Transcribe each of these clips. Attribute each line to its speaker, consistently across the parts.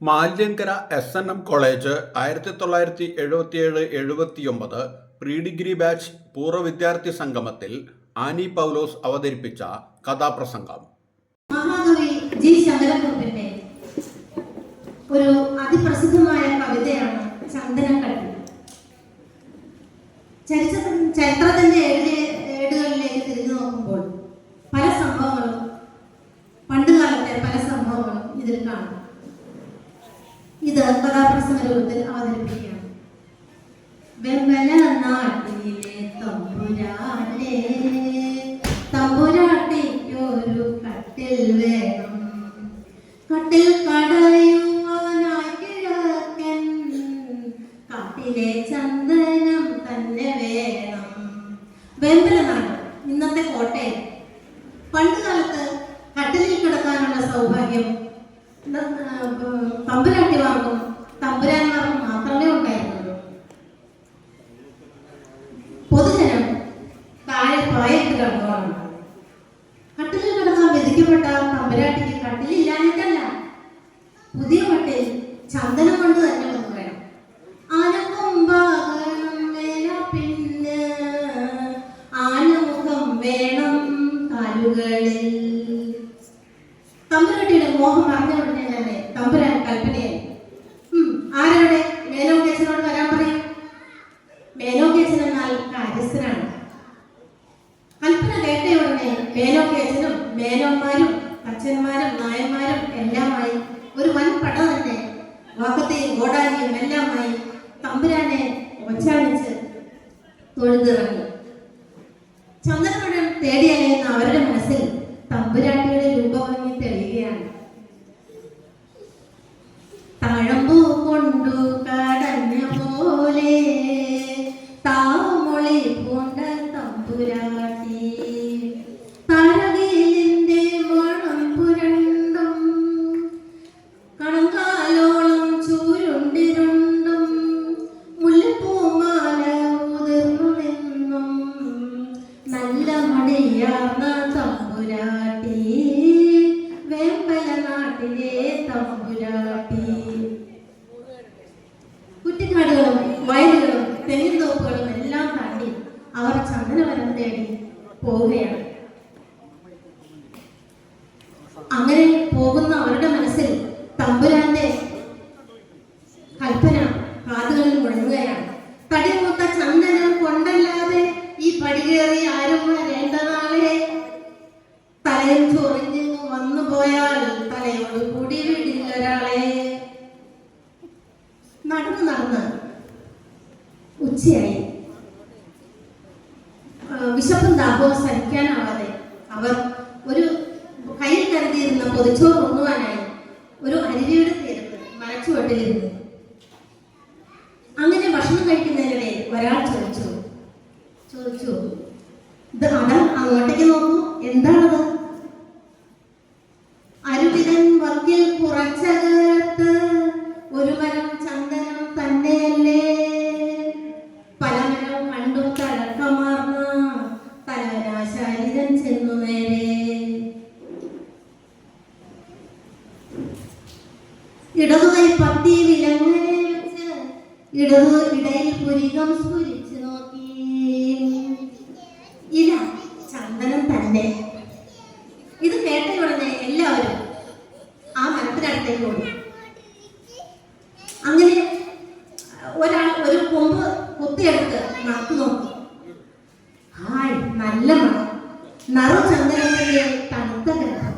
Speaker 1: Maliankara SNM college 1977-79 pre degree batch പൂർവ്വ വിദ്യാർത്ഥി സംഗമത്തിൽ ആനി പൗലോസ് അവതരിപ്പിച്ച കഥാപ്രസംഗം.
Speaker 2: മഹാകവി ജി ശങ്കരക്കുറുപ്പിന്റെ ഒരു അതിപ്രസിദ്ധമായ കവിതയാണ് ചന്ദനക്കട്ടി. ചരിത്രത്തിന്റെ ഏടുകളിലേക്ക് തിരിഞ്ഞു നോക്കുമ്പോൾ പല സംഭവങ്ങളും, പണ്ടുകാലത്തെ പല സംഭവങ്ങളും ഇതിൽ കാണാം. ഇത് കഥാപ്രസംഗ രൂപത്തിൽ അവതരിപ്പിക്കുകയാണ്. വെമ്പല നാട്ടിലെ തമ്പുരാട്ടിക്കൊരു കട്ടിൽ വേണം, കട്ടിൽ കടയുവാനായി കിഴക്കൻ കാട്ടിലെ ചന്ദനം തന്നെ വേണം. വെമ്പല നാട് ഇന്നത്തെ കോട്ടയം. പണ്ട് കാലത്ത് കട്ടിലിൽ കിടക്കാനുള്ള സൗഭാഗ്യം തമ്പുരാട്ടിമാർക്കും തമ്പുരാന്മാർക്കും മാത്രമേ ഉണ്ടായിരുന്നുള്ളൂ. പൊതുജനം താഴെ പായിട്ട് കിടന്നോളാണ്. കട്ടിലിൽ കിടക്കാൻ വിധിക്കപ്പെട്ട തമ്പുരാട്ടിക്ക് കട്ടിലില്ലാഞ്ഞിട്ടല്ല, പുതിയ കട്ടിൽ ചന്ദനം കൊണ്ട് തന്നെ ഒന്ന് വേണം. പിന്നെ ആനമുഖം വേണം കാലുകളിൽ. തമ്പുരാട്ടിയുടെ മോഹം പറഞ്ഞ ഉടനെ തന്നെ തമ്പുരാൻ കൽപ്പനയായി. ആരോടെ? മേനോക്കേച്ചനോട് വരാൻ പറയും. മേനോക്കേച്ചൻ എന്നാൽ കാര്യസ്ഥനാണ്. കൽപ്പന കേട്ട ഉടനെ മേനോക്കേച്ചനും മേനോന്മാരും അച്ഛന്മാരും നായന്മാരും എല്ലാമായി ഒരു വൻ പട തന്നെ വാക്കത്തെയും ഗോഡാലിയും എല്ലാമായി തമ്പുരാനെ ഒച്ചാണിച്ച് തൊഴുതിറങ്ങി. ചന്ദനമഴം തേടിയലയുന്ന അവരുടെ മനസ്സിൽ തമ്പുരാട്ടിയുടെ രൂപഭംഗി തെളിയുകയാണ്. തഴമ്പൂ കൊണ്ടു കടഞ്ഞ പോലെ താമൊളി പൂണ്ട തമ്പുരാട്ടി, തഴകിലിന്റെ മണം പുരണ്ടും കണങ്കാലോളം ചൂരുണ്ടിരുണ്ടും മുല്ലപ്പൂമാല ഉതിർന്നു നിന്നും നല്ല മടിയാർന്ന തമ്പുരാട്ടി, വേമ്പല നാട്ടിലെ തമ്പുരാട്ടി. കുറ്റിക്കാടുകളും വയലുകളും തെങ്ങിൻ തോപ്പുകളും എല്ലാം താണ്ടി അവർ ചന്ദനവനം തേടി പോവുകയാണ്. അങ്ങനെ പോകുന്ന അവരുടെ മനസ്സിൽ തമ്പുരാന്റെ കൽപ്പന കാതുകളിൽ മുഴങ്ങുകയാണ്. തടിമൂത്ത ചന്ദനം കൊണ്ടല്ലാതെ ഈ പടികേറി ആരും വരേണ്ട നാളെ, തലയും ചൊറിഞ്ഞു വന്നു പോയാൽ തലയോട് കൂടി വിടില്ലൊരാളെ. നടന്ന് നടന്ന് ഉച്ചയായി. വിശപ്പും ദാഹവും സഹിക്കാനാവാതെ അവർ ഒരു കയ്യിൽ കരുതിയിരുന്ന പൊതിച്ചോറ് ഉണ്ണുവാനായി ഒരു അരുവിയുടെ തീരത്ത് മരച്ചുവട്ടിലിരുന്നു. അങ്ങനെ ഭക്ഷണം കഴിക്കുന്നതിനിടെ ഒരാൾ ചോദിച്ചു, ഇത് അതാ അങ്ങോട്ടേക്ക് നോക്കൂ, എന്താണത്? അരുവിതൻ വക്കിൽ കുറച്ചകത്ത് ഒരു മരം ചന്ദനം തന്നെയല്ലേ, പല മരം കണ്ടു തഴക്കമാർന്ന തലവനാശാരിതൻ ചെന്നു നേരെ. ഇടതുകൈ പത്തി വിലങ്ങനെ വെച്ച് ഇടയിൽ പുരികം സ്ഫുരിച്ചു നോക്കി. ഇല്ല, ചന്ദനം തന്നെ. ഇത് കേട്ട ഉടനെ എല്ലാവരും ആ മരത്തിനടുത്തേക്ക് ഓടി. അങ്ങനെ ഒരാൾ ഒരു കൊമ്പ് കുത്തിയെടുത്ത് നട്ടു നോക്കി. ഹായ്, നല്ല മണം, നറു ചന്ദനത്തിന്റെ തണുത്ത ഗന്ധം.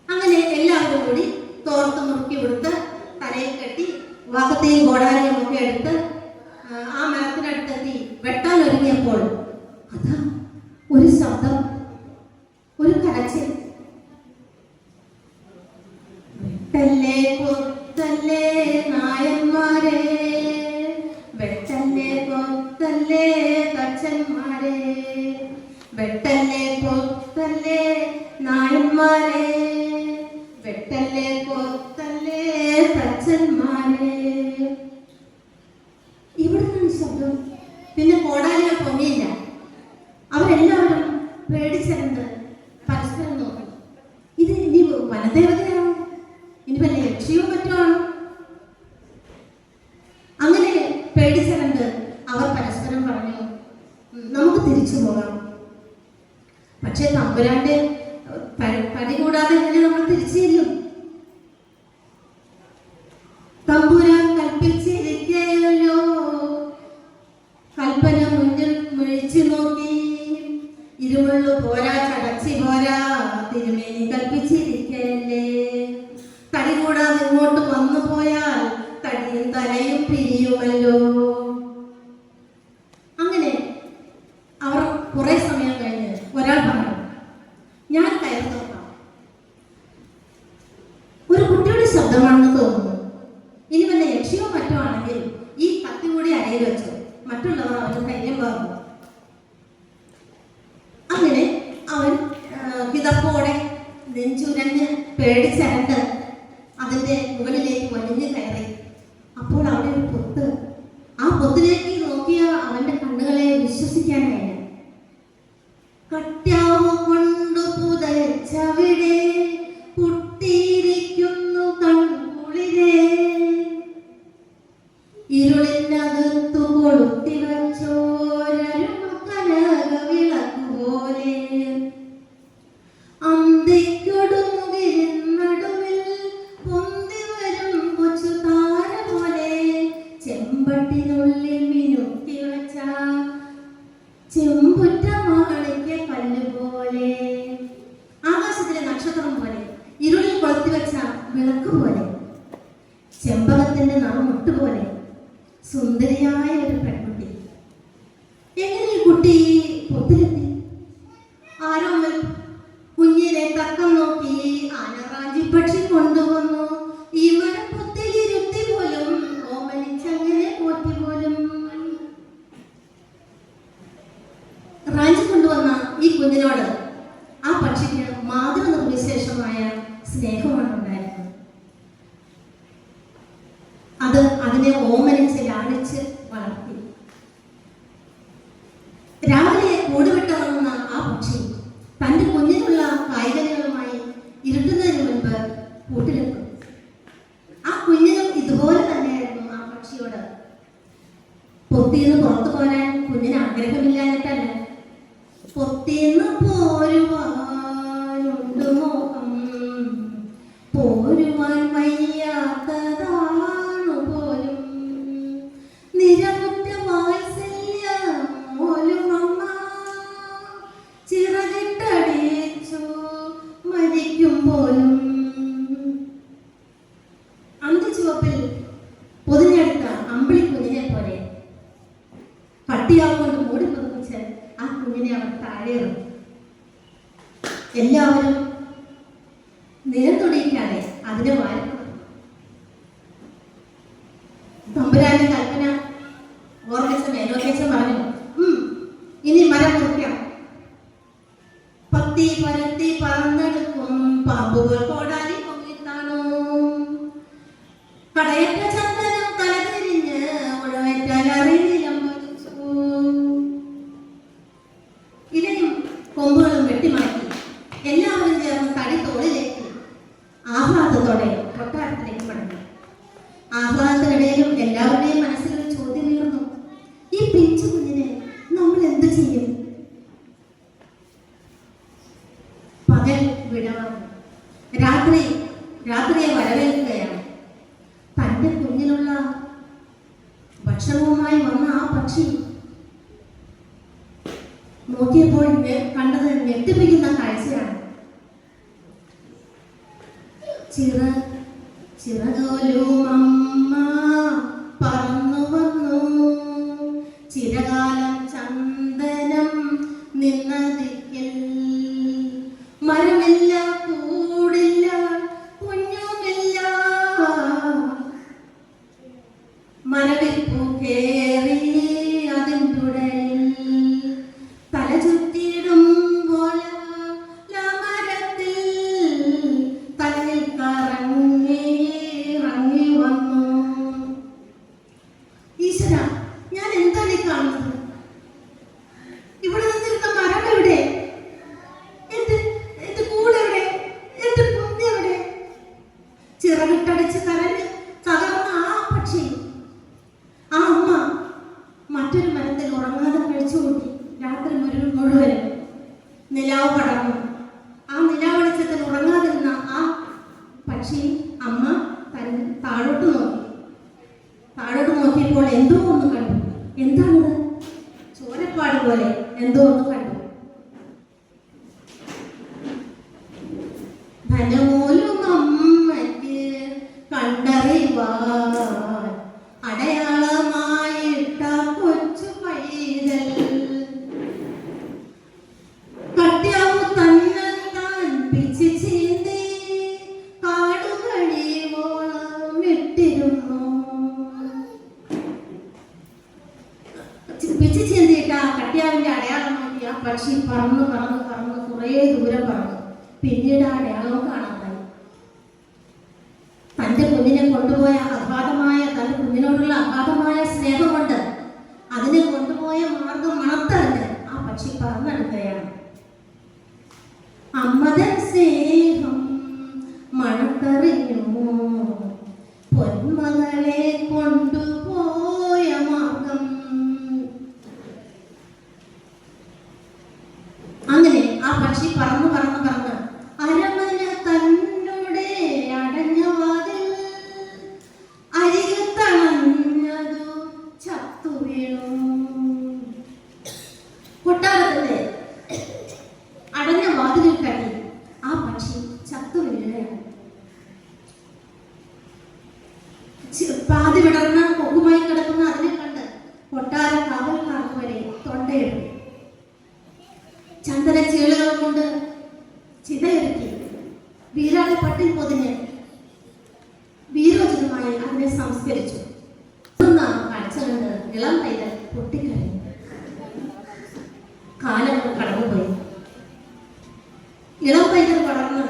Speaker 2: അങ്ങനെ എല്ലാവരും കൂടി തോർത്ത് മുറുക്കി കൊടുത്ത് തലയിൽ കെട്ടി വാക്കത്തെയും ഗോഡാലിയും ഒക്കെ എടുത്ത് ആ മരത്തിനടുത്തെത്തി വെട്ടാൻ ഒരുങ്ങിയപ്പോൾ അതാ ഒരു ശബ്ദം, ഒരു കരച്ചിൽ. വെട്ടല്ലേ കൊത്തല്ലേ നായന്മാരെ, വെട്ടല്ലേ കൊത്തല്ലേ തച്ചന്മാരെ, വെട്ടല്ലേ കൊത്തല്ലേ നായന്മാരെ, വെട്ടല്ലേ കൊത്തല്ലേ തച്ചന്മാരെ. ഇവിടുന്ന് ശബ്ദം. പിന്നെ കോടാലികൾ പൊങ്ങിയില്ല. അവരെല്ലാവരും പേടിച്ചെന്ന് പരസ്പരം നോക്കി. ഇത് ഇനി വനദേവതയാണോ? ഇനി ഇനിയിപ്പോ ലക്ഷ്യവും മറ്റുമാണ്. അങ്ങനെ പേടിച്ചകണ്ട് അവർ പരസ്പരം പറഞ്ഞു, നമുക്ക് തിരിച്ചു പോകാം. പക്ഷെ തമ്പുരാന്റെ പടി കൂടാതെ എങ്ങനെ നമ്മൾ തിരിച്ചു ചെല്ലും? തമ്പുരാൻ കൽപ്പിച്ചിരിക്കയല്ലോ. കൽപ്പന മുന്നിൽ മുഴിച്ചു നോക്കി, ഇരുമുള്ളു പോരാ, ചടച്ചി പോരാ, തിരുമേനി കൽപ്പിച്ചിരിക്കയല്ലേ. തടി കൂടാതെ ഇങ്ങോട്ട് വന്നു പോയാൽ തടിയും തലയും പിരിയുമല്ലോ. അങ്ങനെ അവർ കുറെ സമയം കഴിഞ്ഞ് ഒരാൾ പറഞ്ഞു, ഞാൻ കയറി നോക്കാം. ഒരു കുട്ടിയുടെ ശബ്ദമാണെന്ന് തോന്നുന്നു. ഇനി വല്ല യക്ഷിയോ മറ്റോ ആണെങ്കിൽ ഈ കത്തി കൂടി അരയിൽ വെച്ചു. മറ്റുള്ളവർ അവന് ധൈര്യം പറഞ്ഞു. അങ്ങനെ അവൻ കിതപ്പോടെ നെഞ്ചുരഞ്ഞ് പേടിച്ചരണ്ട് അതിന്റെ മുകളിലേക്ക് വലിഞ്ഞു കയറി. അപ്പോൾ അവിടെ ഒരു പൊത്ത്. ആ പൊത്തിലേക്ക് നോക്കിയ അവന്റെ കണ്ണുകളെ വിശ്വസിക്കാനായില്ല. കട്യാവ് കൊണ്ടു പുതച്ചവിടെ പൊട്ടിയിരിക്കുന്നു കൺകുളിരേ, ഇരുളിനകത്തു കൊളുത്തി വച്ചോരകവിളക്കുപോലെ, അന്തിക്കൊടുമുകിരിനടുവിൽ പൊന്തി വരും കൊച്ചു താര പോലെ, ചെമ്പട്ടിനുള്ളിൽ മിനുക്കി വച്ച ചെമ്പുറ്റ മാണിക്യ കല്ല് പോലെ, ആകാശത്തിലെ നക്ഷത്രം പോലെ, ഇരുളിൽ കൊളുത്തി വെച്ച വിളക്ക് പോലെ, ചെമ്പകത്തിന്റെ നറുമുട്ട് പോലെ സുന്ദരിയായ ഒരു പെൺകുട്ടി. എങ്ങനെ ഈ കുട്ടി പൊത്തിലെത്തി? ആരോ കുഞ്ഞിനെ തക്കം നോക്കി ആനറാഞ്ചി പക്ഷി കൊണ്ടുവന്നു. ഈ മരപ്പൊത്തിലിരുത്തി പോലും ഓമനിച്ചങ്ങനെ പോറ്റി പോലും. റാഞ്ചി കൊണ്ടുവന്ന ഈ കുഞ്ഞിനോട് ആ പക്ഷിക്ക് മാതൃനിർവിശേഷമായ സ്നേഹമാണ് ഉണ്ടായിരുന്നത്. അത് അതിനെ ഓമനിച്ച് ലാളിച്ച് വളർത്തി. രാവിലെ കൂടുവിട്ടിറങ്ങുന്ന ആ പക്ഷി തന്റെ കുഞ്ഞിനുള്ള കായ്കനികളുമായി ഇരുട്ടുന്നതിന് മുൻപ് കൂട്ടിലെത്തും. ആ കുഞ്ഞിനും ഇതുപോലെ തന്നെയായിരുന്നു ആ പക്ഷിയോട്. പൊത്തിന്ന് പുറത്തു പോരാൻ കുഞ്ഞിന് ആഗ്രഹമില്ലാഞ്ഞിട്ടല്ല, പൊത്തിന്ന് പോരുവാനുണ്ട് മോഹം, പോരുവാൻ വയ്യാത്തതാണു പോലും, നിരമുറ്റ വാത്സല്യം പോലും അമ്മ ചിറകിട്ടടിച്ചു മരിക്കും പോലും. അന്തിച്ചുവപ്പിൽ പൊതിഞ്ഞെടുത്ത അമ്പിളിക്കുഞ്ഞിനെ പോലെ പട്ടിയാവുകൊണ്ട് മൂടി പുതപ്പിച്ച് ആ കുഞ്ഞിനെ അവർ താഴെയിറങ്ങി. എല്ലാവരും നിലത്തൊടിയിക്കാതെ അതിനെ വാരി. തമ്പുരാന്റെ കൽപ്പന ഓർമ്മിച്ച മേലോക്കേശം പറഞ്ഞു, ഇനി മരം മുറിക്കാം. പത്തി പരത്തി പറന്നെടുക്കും പാമ്പുകൾ കോടാലി പൊങ്ങിത്താണു, കടയറ്റ ചന്ദനം തലതിരിഞ്ഞ് ഉഴവറ്റാൽ അറിയിലം പതിച്ചു. ഇലയും കൊമ്പുകളും വെട്ടിമാറ്റി എല്ലാവരും ചേർന്ന് തടി തോളിലേക്ക് ആഹ്ലാദത്തോടെ കൊട്ടാരത്തിലേക്ക് മടങ്ങി. ആഹ്ലാദത്തിനിടയിലും എല്ലാവരുടെയും മനസ്സിൽ ഒരു ചോദ്യം ഉയർന്നു, ഈ പിഞ്ചു കുഞ്ഞിനെ നമ്മൾ എന്ത് ചെയ്യും? പകൽ വിടവാങ്ങി. രാത്രിയെ വരവേൽക്കുകയാണ്. തന്റെ കുഞ്ഞിനുള്ള ഭക്ഷണവുമായി വന്ന ആ പക്ഷി നോക്കിയപ്പോൾ കണ്ടത് ഞെട്ടിപ്പിക്കുന്ന കാഴ്ചയാണ്. ചിറകോലും അമ്മ പറന്നു വന്നു, ചിരകാലം ചന്ദനം നിന്നതിക്കൽ, മരമില്ല കൂടില്ല കുഞ്ഞുമില്ല, മരവിപ്പു കേറി അതിൻ്റുടലിൽ, തല ചുറ്റിയിടും പോലെ മരത്തിൽ തലയിൽ കറങ്ങി വന്നു. ചിറകിട്ടടിച്ച് കരഞ്ഞ് തകർന്ന ആ പക്ഷി, ആ അമ്മ മറ്റൊരു മരത്തിൽ ഉറങ്ങാതെ കഴിച്ചുകൂട്ടി. രാത്രി മുഴുവനും നിലാവ് പടർന്നു. ആ നിലാവ് വെളിച്ചത്തിൽ ഉറങ്ങാതിരുന്ന ആ പക്ഷി അമ്മ താഴോട്ട് നോക്കി. താഴോട്ട് നോക്കിയപ്പോൾ എന്തോ ഒന്ന് കണ്ടു. എന്താണത്? ചോരപ്പാട് പോലെ എന്തോ ഒന്ന് കണ്ടു. ധനമൂലും അമ്മയ്ക്ക് കണ്ടറിവാൻ അടയാളമായിട്ട കൊച്ചു പൈതൽ കട്യാവു തന്നെത്താൻ പിച്ചി ചീന്തി കാടുകഴിവോളം ഇട്ടിരുന്നു. പിച്ചി ചീന്തിയിട്ട് ആ കട്യാവിന്റെ അടയാളം നോക്കി ആ പക്ഷി പറന്ന് പറന്ന് പറന്ന് കുറേ ദൂരം പറന്നു. പിന്നീട് ആ അടയാളവും കാണാതായി. തന്റെ കുഞ്ഞിനെ കൊണ്ടുപോയ തന്റെ കുഞ്ഞിനോടുള്ള അഗാധമായ സ്നേഹം കൊണ്ട് അതിനെ കൊണ്ടുപോയ മാർഗം മണത്തറിഞ്ഞ് ആ പക്ഷി പറന്നെടുക്കുകയാണ്. അമ്മതൻ സ്നേഹം മണത്തറിഞ്ഞു പൊന്മകളെ കൊണ്ടുപോയ മാർഗം. അങ്ങനെ ആ പക്ഷി പറന്ന് പറന്ന് പറന്ന് അരമന തന്നോടെ അടഞ്ഞ വാതിൽ അരികത്തണഞ്ഞതു ചത്തു വീണു. കൊട്ടാരത്തിന്റെ അടഞ്ഞ വാതിലിൽ കടി ആ പക്ഷി ചത്തു വീഴുകയാണ്. പാതി വിടർന്ന കൊക്കുമായി കിടക്കുന്ന അതിനെ കണ്ട് കൊട്ടാര കാവൽക്കാർക്ക് വരെ തൊണ്ടയെടുത്തു. ചന്ദന ചേളുകൾ കൊണ്ട് ചിതയൊരുക്കി വീരാളി പട്ടിൽ പൊതിഞ്ഞ് വീരോചിതമായി അതിനെ സംസ്കരിച്ചു. കാഴ്ച കണ്ട് ഇളം പൈതൽ പൊട്ടിക്കഴിഞ്ഞു. കാലങ്ങൾ കടന്നുപോയി. ഇളം പൈതൽ വളർന്ന്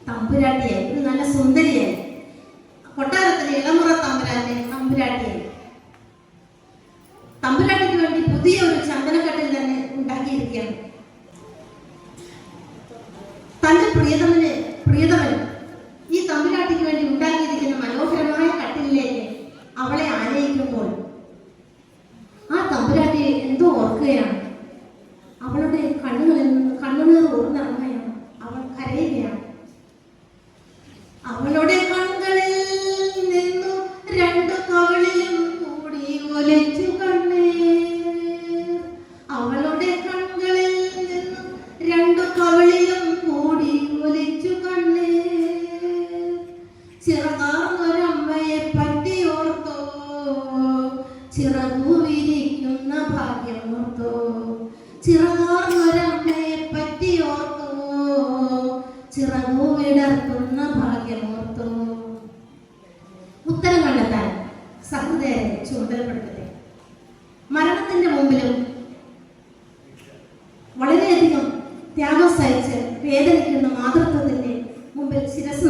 Speaker 2: തമ്പുരാട്ടിയായി, നല്ല സുന്ദരിയായി. കൊട്ടാരത്തിലെ ഇളമുറ തമ്പുരാട്ടിയായി. തമ്പുരാട്ടിക്ക് വേണ്ടി പുതിയ ഒരു ചന്ദനക്കട്ടിൽ തന്നെ ഉണ്ടാക്കിയിരിക്കുകയാണ്. തന്റെ പ്രിയതമൻ ഈ തമ്പുരാട്ടിക്ക് വേണ്ടി ഉണ്ടാക്കിയിരിക്കുന്ന മനോഹരമായ കട്ടിലിലേക്ക് അവളെ ആനയിക്കുമ്പോൾ ആ തമ്പുരാട്ടി എന്തോ ഓർക്കുകയാണ്. അവളുടെ കണ്ണുനീർ ഊർന്നിറങ്ങുകയാണ്. അവൾ കരയുകയാണ്. അവളുടെ കണ്ണുകളിൽ നിന്നു രണ്ടു കവിളിലും കൂടി ഒലിച്ചു കണ്ണീർ. അവളുടെ കണ്ണുകളിൽ നിന്നു രണ്ടു കവിളിലും കൂടി ഒലിച്ചു കണ്ണീർ. ചിറകാർന്നൊരമ്മയെ പറ്റി ഓർത്തോ, ചിറകു വിരിക്കുന്ന ഭാഗ്യം ഓർത്തോ. ചിറകാർന്നൊരമ്മയെ പറ്റി ഓർത്തോ, ചിറകു വിടർത്തുന്ന ഭാഗ്യം ഓർത്തോ. ഉത്തരം കണ്ടെത്താൻ സഹൃദയരെ ചുമതലപ്പെടുത്തട്ടെ. മരണത്തിന്റെ മുമ്പിലും വളരെയധികം ത്യാഗം സഹിച്ച് വേദനിക്കുന്ന മാതൃത്വത്തിന്റെ മുമ്പിൽ ശിരസ്